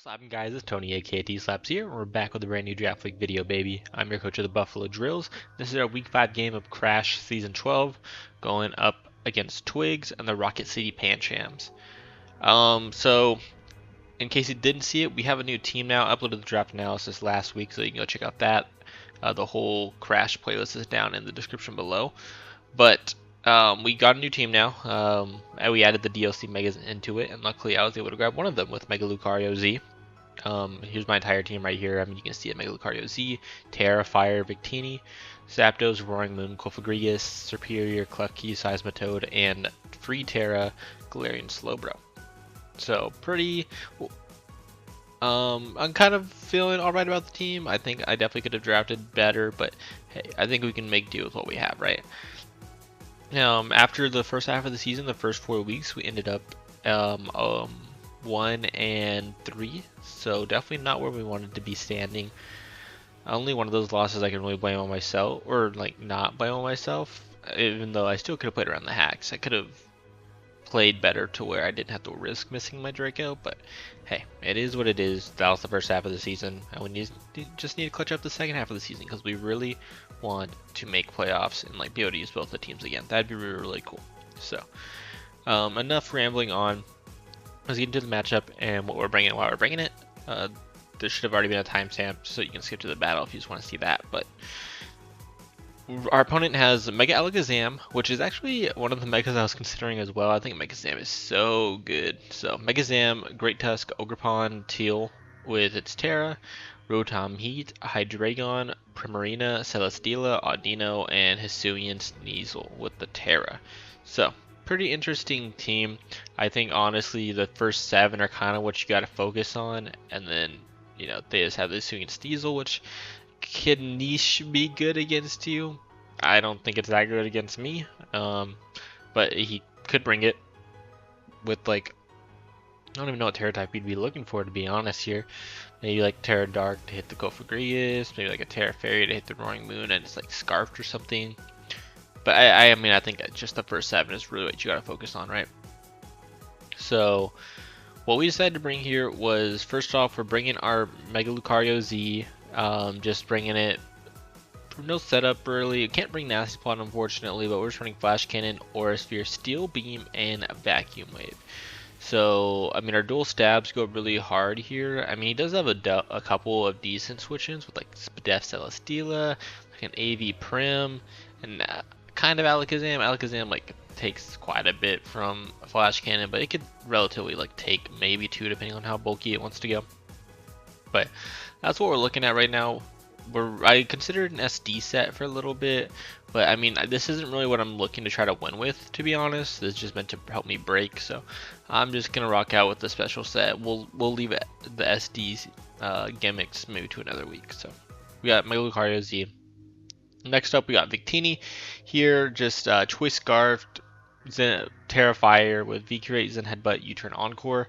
What's up guys, it's Tony aka T-Slaps here, and we're back with a brand new Draft Week video, baby. I'm your coach of the Buffalo Drills. This is our Week 5 game of Crash Season 12, going up against Twigs and the Rocket City Panchams. So, in case you didn't see it, we have a new team now. I uploaded the draft analysis last week, so you can go check out that. The whole Crash playlist is down in the description below. But we got a new team now, and we added the DLC Megas into it, and luckily I was able to grab one of them with Mega Lucario Z. Here's my entire team right here. I mean, you can see it: Mega Lucario Z, Terra, Fire, Victini, Zapdos, Roaring Moon, Cofagrigus, Superior, Klefki, Seismitoad, and Free Terra, Galarian Slowbro. So pretty. I'm kind of feeling alright about the team. I think I definitely could have drafted better, but hey, I think we can make do with what we have, right? After the first half of the season, the first 4 weeks, we ended up 1-3, so definitely not where we wanted to be standing. Only one of those losses I can really blame on myself, or like not blame on myself, even though I still could have played around the hacks. I could have played better to where I didn't have to risk missing my Draco, but hey, it is what it is. That was the first half of the season, and we just need to clutch up the second half of the season because we really want to make playoffs and like be able to use both the teams again. That'd be really, really cool. So, enough rambling on. Let's get into the matchup and what we're bringing. While we're bringing it, there should have already been a timestamp, so you can skip to the battle if you just want to see that. But our opponent has Mega Alakazam, which is actually one of the Megas I was considering as well. I think Megazam is so good. So Megazam, Great Tusk, Ogerpon, Teal with its Terra, Rotom Heat, Hydreigon, Primarina, Celesteela, Audino, and Hisuian Sneasel with the Terra. So pretty interesting team. I think honestly the first 7 are kind of what you got to focus on, and then they just have the Hisuian Sneasel, which can niche be good against you. I don't think it's that good against me, but he could bring it with like, I don't even know what Terra type you'd be looking for, to be honest here. Maybe like Terra Dark to hit the Cofagrigus, maybe like a Terra Fairy to hit the Roaring Moon and it's like Scarfed or something. But I mean, I think just the first 7 is really what you gotta focus on, right? So what we decided to bring here was, first off, we're bringing our Mega Lucario Z. Just bringing it, no setup really. You can't bring Nasty Plot unfortunately, but we're just running Flash Cannon, Aura Sphere, Steel Beam, and Vacuum Wave. So I mean, our dual stabs go really hard here. I mean, he does have a couple of decent switch-ins with like Spadef Celesteela, like an AV Prim, and kind of Alakazam. Alakazam like takes quite a bit from Flash Cannon, but it could relatively like take maybe 2 depending on how bulky it wants to go. But that's what we're looking at right now. I considered an SD set for a little bit, but I mean, this isn't really what I'm looking to try to win with, to be honest. This is just meant to help me break, so I'm just gonna rock out with the special set. We'll leave it, the SD gimmicks maybe to another week. So we got Mega Lucario Z. Next up, we got Victini here, just Choice Scarfed, Terra Fire with V-Curate, Zen Headbutt, U-Turn Encore.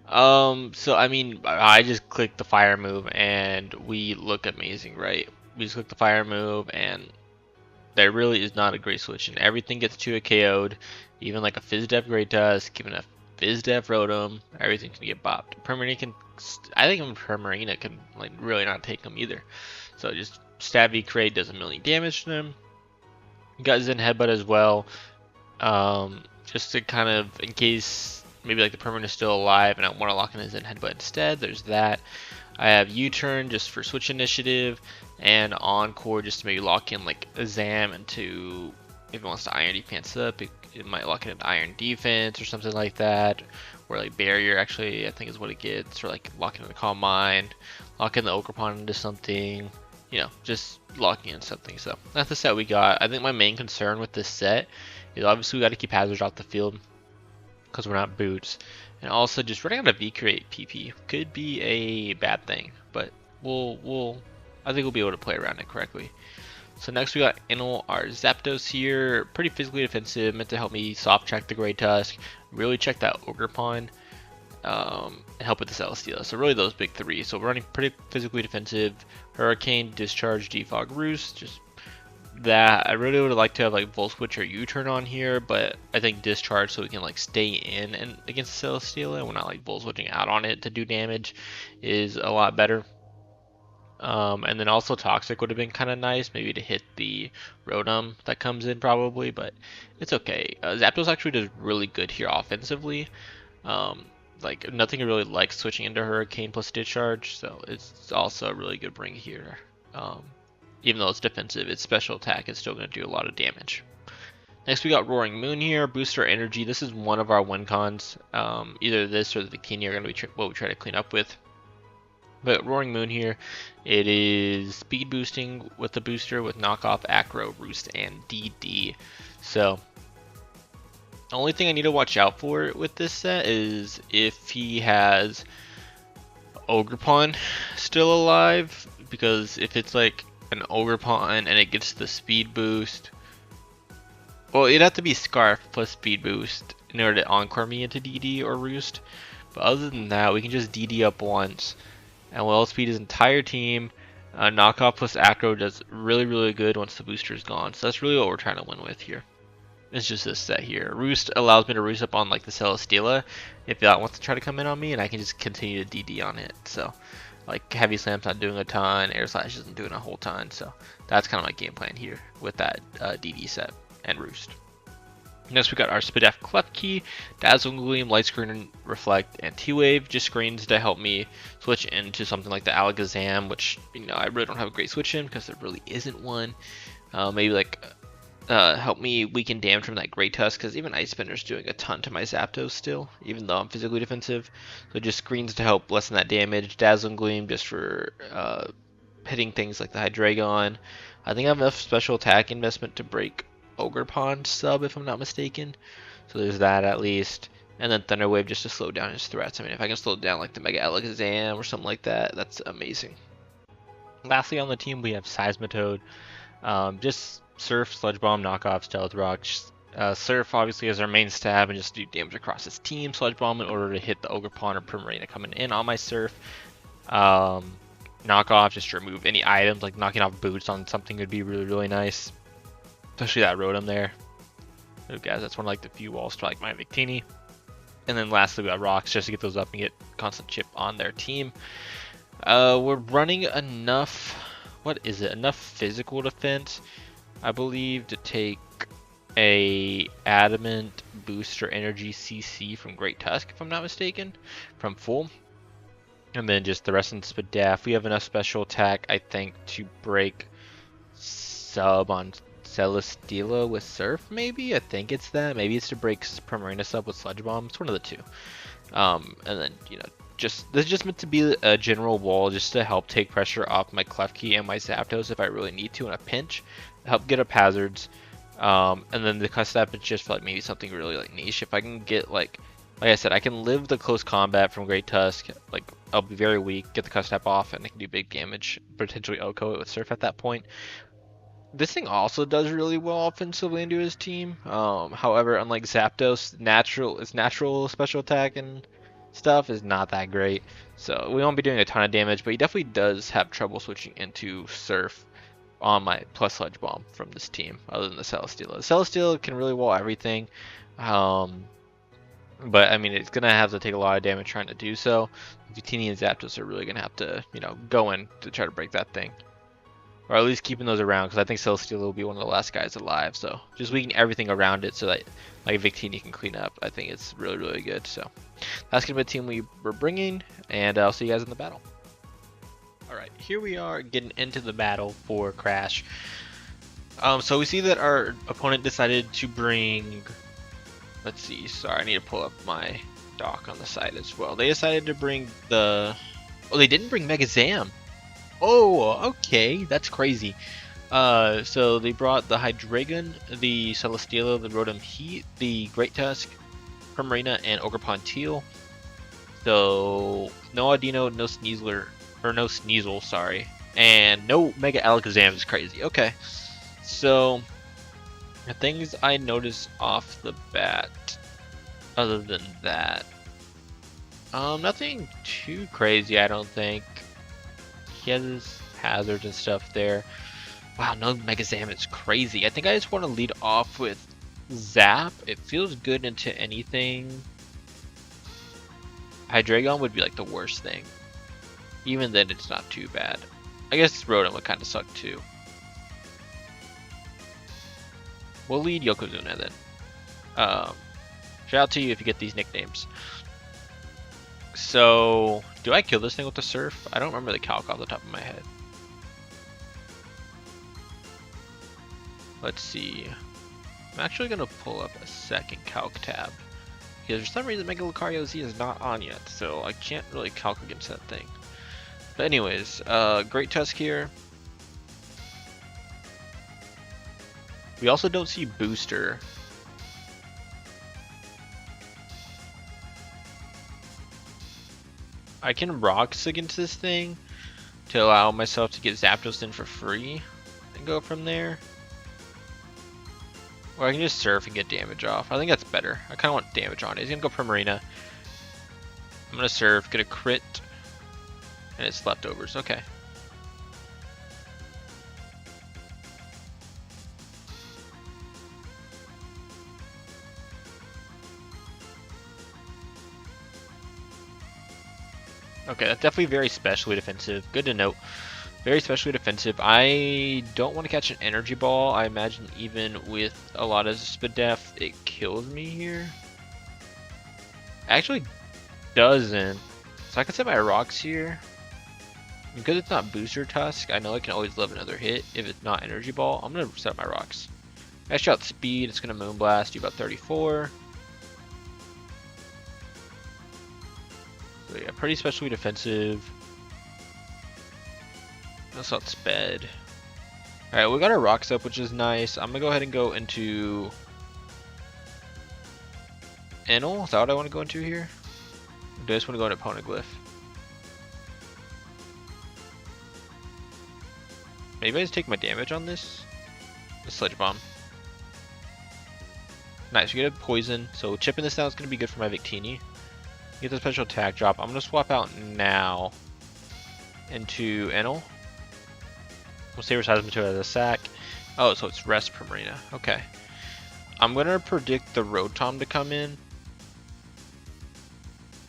So I mean, I just clicked the fire move and we look amazing, right? We just click the fire move and there really is not a great switch, and everything gets 2 KO'd, even like a Fizdef Great Tusk, even a Fizdef Rotom, everything can get bopped. Primarina can, I think even Primarina can like really not take them either. So just stab V-Crate does 1,000,000 damage to them. You got Zen Headbutt as well, just to kind of, in case maybe like the Permanent is still alive and I want to lock in his Zen Headbutt instead, there's that. I have U-Turn just for switch initiative, and Encore just to maybe lock in like a Zam into, if it wants to Iron Defense up, it might lock in an Iron Defense or something like that. Or like Barrier actually I think is what it gets, or like locking in the Calm Mind, locking the Ogerpon into something, just locking in something. So that's the set we got. I think my main concern with this set is obviously we got to keep hazards off the field, because we're not boots, and also just running out of V-Create PP could be a bad thing, but I think we'll be able to play around it correctly. So next we got Enel, our Zapdos here, pretty physically defensive, meant to help me soft check the Great Tusk, really check that Ogerpon, and help with the Celesteela. So really those big 3. So we're running pretty physically defensive. Hurricane, Discharge, Defog, Roost, just that. I really would like to have like Volt Switch or U-turn on here, but I think Discharge so we can like stay in and against Celesteela and we're not like Volt Switching out on it to do damage is a lot better. And then also Toxic would have been kind of nice, maybe to hit the Rotom that comes in probably, but it's okay. Zapdos actually does really good here offensively. Um, like nothing really likes switching into Hurricane plus Discharge, so it's also a really good bring here. Um, even though it's defensive, its special attack is still going to do a lot of damage. Next we got Roaring Moon here, Booster Energy. This is one of our win cons. Either this or the Victini are going to be what we try to clean up with. But Roaring Moon here, it is speed boosting with the booster with knockoff, acro, roost, and DD. So the only thing I need to watch out for with this set is if he has Ogerpon still alive, because if it's like an Ogerpon and it gets the speed boost, well, it'd have to be Scarf plus speed boost in order to encore me into DD or roost. But other than that, we can just DD up once and will outspeed his entire team. Knockoff plus acro does really good once the booster is gone. So that's really what we're trying to win with here. It's just this set here. Roost allows me to roost up on like the Celesteela if that wants to try to come in on me, and I can just continue to DD on it. So like Heavy Slam's not doing a ton, Air Slash isn't doing a whole ton. So that's kind of my game plan here with that DD set and Roost. Next we got our Spadef Klefki, Dazzling Gleam, Light Screen, Reflect, and T-Wave. Just screens to help me switch into something like the Alakazam, which, you know, I really don't have a great switch in because there really isn't one. Maybe like help me weaken damage from that Great Tusk, because even Ice Spinner's doing a ton to my Zapdos still, even though I'm physically defensive. So just screens to help lessen that damage. Dazzling Gleam just for hitting things like the Hydreigon. I think I have enough special attack investment to break Ogerpon sub, if I'm not mistaken. So there's that at least. And then Thunder Wave just to slow down his threats. I mean, if I can slow down like the Mega Alakazam or something like that, that's amazing. Lastly on the team, we have Seismitoad. Just Surf, Sludge Bomb, Knockoff, Stealth Rock. Surf obviously is our main stab and just do damage across his team. Sludge Bomb in order to hit the Ogerpon or Primarina coming in on my Surf. Knockoff just to remove any items, like knocking off boots on something would be really nice. Especially that Rotom there. Oh guys, that's one of like the few walls to like my Victini. And then lastly we got Rocks just to get those up and get constant chip on their team. We're running enough, what is it? Enough physical defense, I believe, to take a Adamant Booster Energy CC from Great Tusk, if I'm not mistaken, from full. And then just the rest in Spadef. We have enough special attack, I think, to break sub on Celesteela with Surf, maybe? I think it's that. Maybe it's to break Primarina sub with Sludge Bomb. It's one of the two. And then, you know, this is just meant to be a general wall just to help take pressure off my Klefki and my Zapdos if I really need to in a pinch. Help get up hazards. And then the cut step is just for like maybe something really like niche. If I can get like I said, I can live the close combat from Great Tusk. Like I'll be very weak, get the cut step off, and I can do big damage. Potentially OHKO it with Surf at that point. This thing also does really well offensively into his team. However, unlike Zapdos, natural special attack and stuff is not that great. So we won't be doing a ton of damage, but he definitely does have trouble switching into Surf on my plus Sludge Bomb from this team, other than the Celesteela. The Celesteela can really wall everything. But I mean, it's gonna have to take a lot of damage trying to do so. Victini and Zapdos are really gonna have to, you know, go in to try to break that thing. Or at least keeping those around, because I think Celesteela will be one of the last guys alive. So just weakening everything around it so that like Victini can clean up. I think it's really good. So that's gonna be the team we were bringing, and I'll see you guys in the battle. All right, here we are getting into the battle for Crash. So we see that our opponent decided to bring. Let's see. Sorry, I need to pull up my doc on the side as well. They decided to bring the. Oh, they didn't bring Mega Zam. Oh, okay, that's crazy. So they brought the Hydreigon, the Celesteela, the Rotom Heat, the Great Tusk, Primarina, and Ogerpon Teal. So no Audino, no Sneasler, or no Sneasel, sorry, and no Mega Alakazam is crazy. Okay, so the things I noticed off the bat, other than that, nothing too crazy, I don't think. He has his hazards and stuff there. Wow, no Mega Zam, it's crazy. I think I just want to lead off with Zap. It feels good into anything. Hydreigon would be like the worst thing. Even then, it's not too bad. I guess Rotom would kind of suck too. We'll lead Yokozuna then. Shout out to you if you get these nicknames. So, do I kill this thing with the Surf? I don't remember the calc off the top of my head. Let's see. I'm actually going to pull up a second calc tab. Because for some reason Mega Lucario Z is not on yet, so I can't really calc against that thing. But anyways, Great Tusk here. We also don't see Booster. I can Rocks against this thing to allow myself to get Zapdos in for free and go from there. Or I can just Surf and get damage off. I think that's better. I kind of want damage on it. He's going to go Primarina. I'm going to Surf, get a crit, and it's leftovers. Okay. Okay, that's definitely very specially defensive. Good to note. Very specially defensive. I don't want to catch an energy ball. I imagine even with a lot of Spadef, it kills me here. Actually doesn't. So I can set my rocks here. Because it's not Booster Tusk, I know I can always live another hit if it's not energy ball. I'm going to set my rocks. Extra out speed, it's going to Moonblast, do about 34. So yeah, pretty specially defensive. That's not sped. Alright, we got our rocks up, which is nice. I'm gonna go ahead and go into Enel. Is that what I want to go into here? Or do I just want to go into Poneglyph? Maybe I just take my damage on this? The Sledge Bomb. Nice, we get a poison. So chipping this down is gonna be good for my Victini. Get the special attack drop. I'm gonna swap out now into Enel. We'll save our Seismitoad as a sack. Oh, so it's Rest Primarina. Okay. I'm going to predict the Rotom to come in.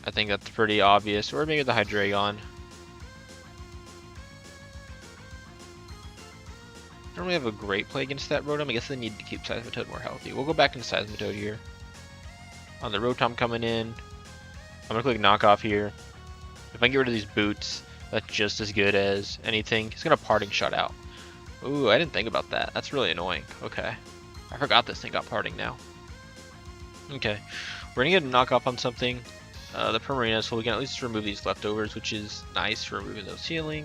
I think that's pretty obvious. Or maybe the Hydreigon. I don't really have a great play against that Rotom. I guess they need to keep Seismitoad more healthy. We'll go back into Seismitoad here. On the Rotom coming in. I'm going to click Knockoff here. If I get rid of these boots, that's just as good as anything. He's gonna Parting Shot out. Ooh, I didn't think about that. That's really annoying. Okay. I forgot this thing got Parting now. Okay. We're gonna get a knockoff on something. The Primarina, so we can at least remove these leftovers, which is nice for removing those healing.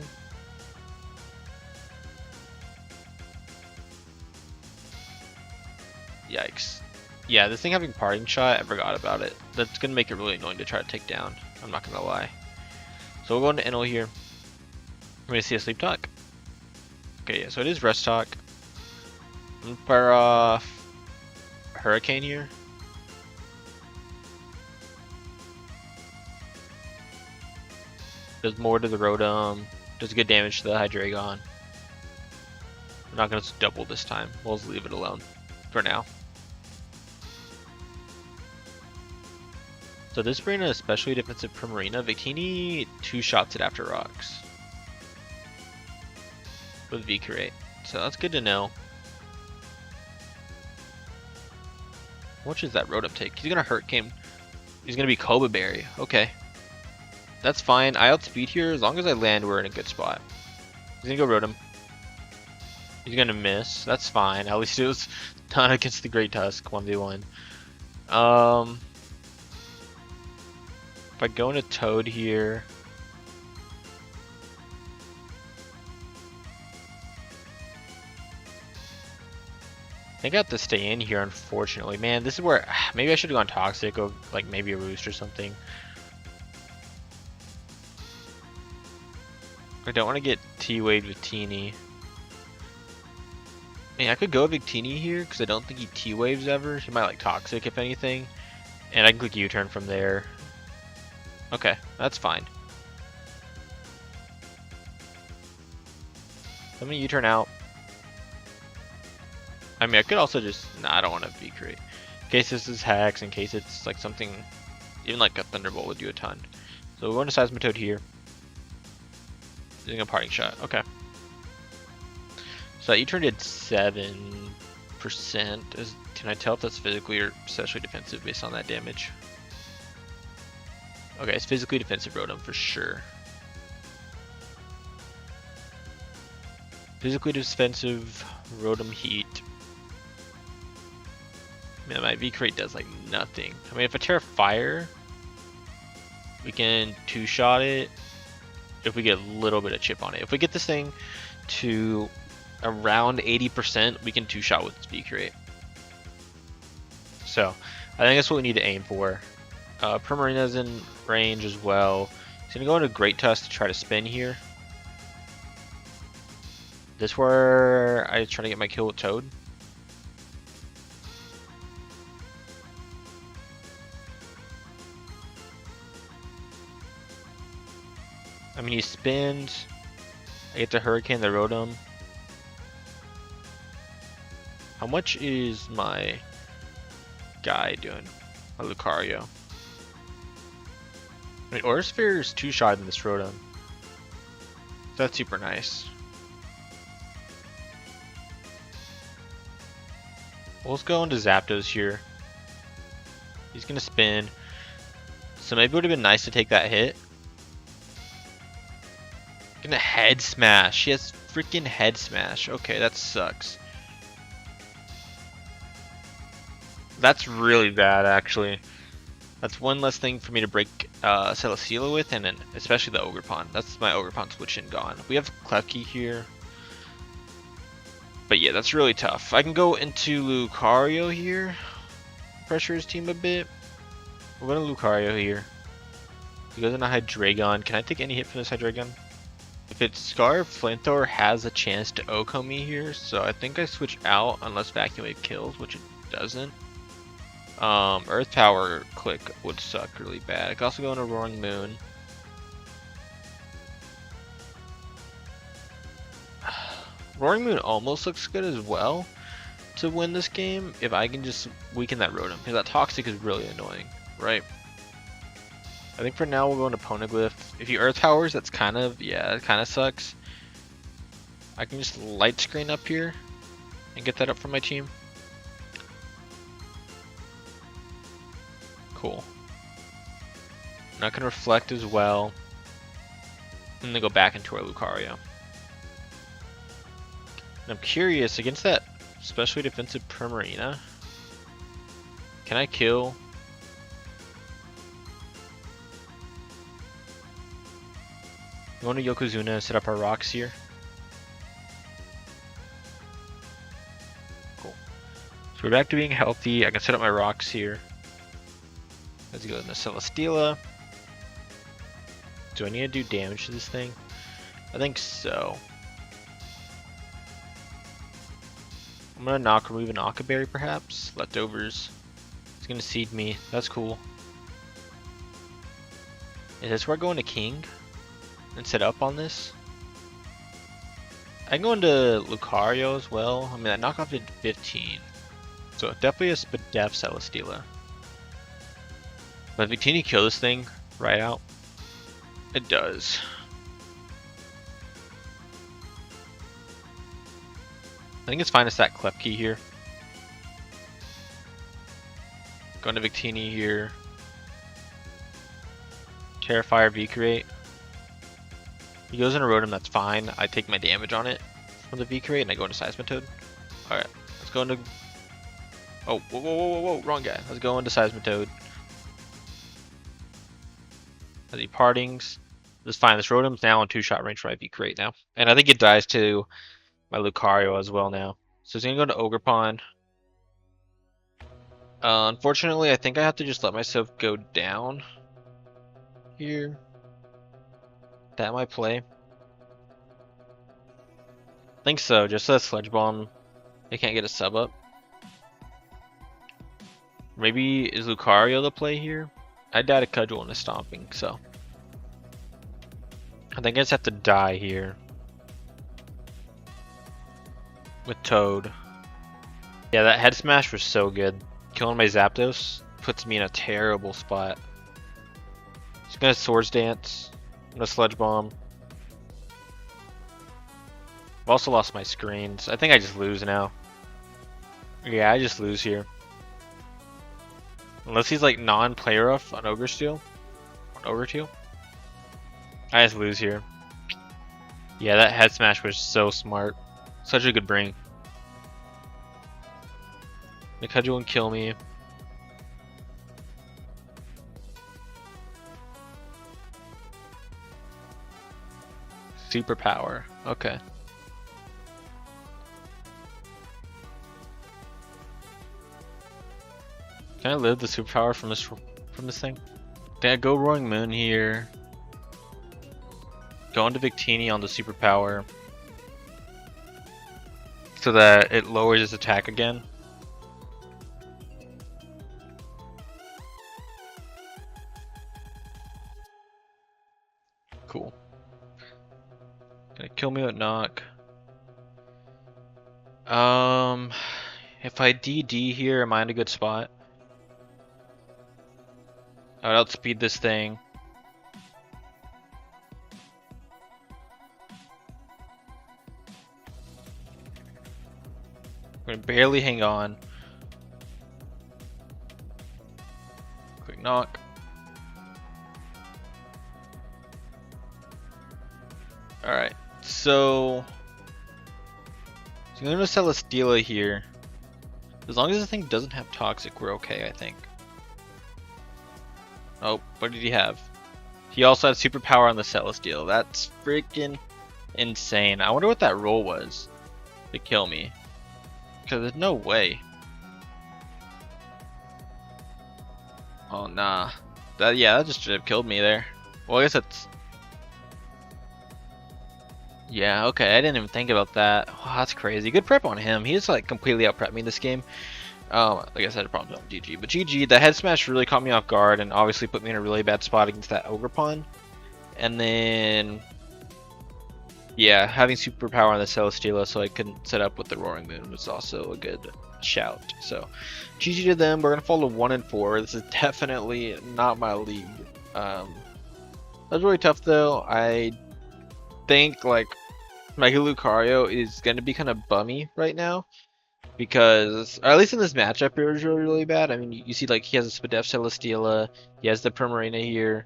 Yikes. Yeah, this thing having Parting Shot, I forgot about it. That's gonna make it really annoying to try to take down. I'm not gonna lie. So we'll go into Enel here. We're gonna see a Sleep Talk. Okay, yeah, so it is Rest Talk. I'm gonna fire off Hurricane here. Does more to the Rotom. Does good damage to the Hydreigon. I'm not gonna double this time. We'll just leave it alone for now. So this brings an especially defensive Primarina. Victini 2-shots it after rocks. With V-Create. So that's good to know. How much does that Rotom take? He's gonna Hurricane. He's gonna be Koba Berry. Okay. That's fine. I outspeed here. As long as I land, we're in a good spot. He's gonna go Rotom. He's gonna miss. That's fine. At least it was not against the Great Tusk 1v1. If I go into Toad here, I think I have to stay in here, unfortunately. Man, this is where maybe I should have gone Toxic or like maybe a Roost or something. I don't want to get T-Waved with Teeny. I mean, I could go Victini here because I don't think he T-Waves ever. He might like Toxic if anything. And I can click U-turn from there. Okay, that's fine. Let me U-turn out. I mean, I could also just... Nah, I don't want to V-create. In case this is hacks, in case it's like something... Even like a Thunderbolt would do a ton. So we're going to Seismitoad here. Using a parting shot. Okay. So that E-turn did 7%. Can I tell if that's physically or especially defensive based on that damage? Okay, it's physically defensive Rotom for sure. Physically defensive Rotom Heat. Man, my V-Crate does like nothing. I mean, if I Terra Fire, we can two-shot it if we get a little bit of chip on it. If we get this thing to around 80%, we can two-shot with this V-Crate. So, I think that's what we need to aim for. Primarina's in range as well. He's going to go into Great Tusk to try to spin here. This where I try to get my kill with Toad. I mean, he spins. I get the Hurricane, the Rotom. How much is my guy doing? My Lucario. I mean, Aura Sphere is two-shot in this Rotom. That's super nice. Well, let's go into Zapdos here. He's gonna spin. So maybe it would have been nice to take that hit. Gonna head smash. He has freaking head smash. Okay, that sucks. That's really bad, actually. That's one less thing for me to break Celesteela with, and then especially the Ogerpon. That's my Ogerpon switch in gone. We have Klefki here. But yeah, that's really tough. I can go into Lucario here. Pressure his team a bit. We're going to Lucario here. He goes into Hydreigon. Can I take any hit from this Hydreigon? If it's Scar, Flamethrower has a chance to OHKO me here, so I think I switch out unless Vacuum Wave kills, which it doesn't. Earth Power click would suck really bad. I could also go into Roaring Moon. Roaring Moon almost looks good as well to win this game if I can just weaken that Rotom, because that Toxic is really annoying, right? I think for now we'll go into Poneglyph. If he Earth Powers, that's kind of, yeah, it kind of sucks. I can just light screen up here and get that up for my team. Cool. Not gonna reflect as well. And then go back into our Lucario. And I'm curious, against that especially defensive Primarina, can I kill? We want to Yokozuna and set up our rocks here. Cool. So we're back to being healthy. I can set up my rocks here. Let's go into Celesteela. Do I need to do damage to this thing? I think so. I'm gonna remove an Occa Berry perhaps. Leftovers. It's gonna seed me. That's cool. Is this where I go into King and set up on this? I can go into Lucario as well. I mean, that knockoff did 15. So definitely a Spadef Celesteela. But Victini kill this thing right out? It does. I think it's fine to stack Klefki here. Going to Victini here. Terrifier V-Create. He goes into Rotom, that's fine. I take my damage on it from the V-Create and I go into Seismitoad. Alright, let's go into... Oh, whoa, whoa, whoa, whoa, wrong guy. Let's go into Seismitoad. As he partings. This is fine. This Rotom's now in two-shot range for my V-Create now. And I think it dies to my Lucario as well now. So it's going to go to Ogerpon. Unfortunately, I think I have to just let myself go down here. That might play. I think so, just so that Sledge Bomb, they can't get a sub up. Maybe is Lucario the play here? I died a Cudgel in a Stomping, so I think I just have to die here with Toad. Yeah, that head smash was so good. Killing my Zapdos puts me in a terrible spot. Just gonna Swords Dance. I'm gonna Sludge Bomb. I've also lost my screens. I think I just lose now. Yeah, I just lose here. Unless he's like non-player rough on Ogre Steel. On Ogre Steel. I just lose here. Yeah, that head smash was so smart. Such a good bring. Nikaju won't kill me. Superpower. Okay. Can I live the superpower from this thing? Can I go Roaring Moon here? Go into Victini on the superpower so that it lowers his attack again. Cool. Gonna kill me with knock. If I DD here, am I in a good spot? I would outspeed this thing. I'm gonna barely hang on. Quick knock. Alright, so I'm gonna Celesteela here. As long as the thing doesn't have Toxic, we're okay, I think. Oh, what did he have? He also had Superpower on the Celesteela. That's freaking insane. I wonder what that roll was to kill me. Because there's no way. Oh, nah. That just should have killed me there. Well, I guess that's... Yeah, okay, I didn't even think about that. Wow, that's crazy. Good prep on him. He's like completely out-prepped me this game. Like I said, a problem with GG. But GG, the head smash really caught me off guard and obviously put me in a really bad spot against that Ogre Pawn. And then... Yeah, having superpower on the Celesteela so I couldn't set up with the Roaring Moon was also a good shout. So, GG to them. We're going to follow 1 and 4. This is definitely not my league. That was really tough though. I think like Mega Lucario is going to be kind of bummy right now. Because, or at least in this matchup, it was really bad. I mean, you see like he has a Spadef Celesteela. He has the Primarina here.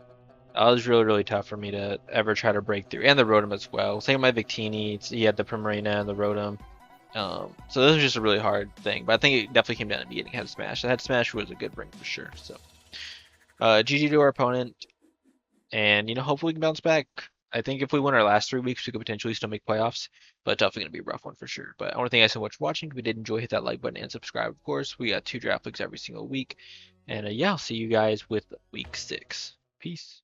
That was really tough for me to ever try to break through, and the Rotom as well. Same with my Victini, he had the Primarina and the Rotom. So this was just a really hard thing, but I think it definitely came down to me getting head smash. The head smash was a good bring for sure. So, GG to our opponent, and hopefully we can bounce back. I think if we win our last 3 weeks, we could potentially still make playoffs, but definitely gonna be a rough one for sure. But I want to thank you guys so much for watching. If you did enjoy, hit that like button and subscribe. Of course, we got 2 draft leagues every single week, and yeah, I'll see you guys with week 6. Peace.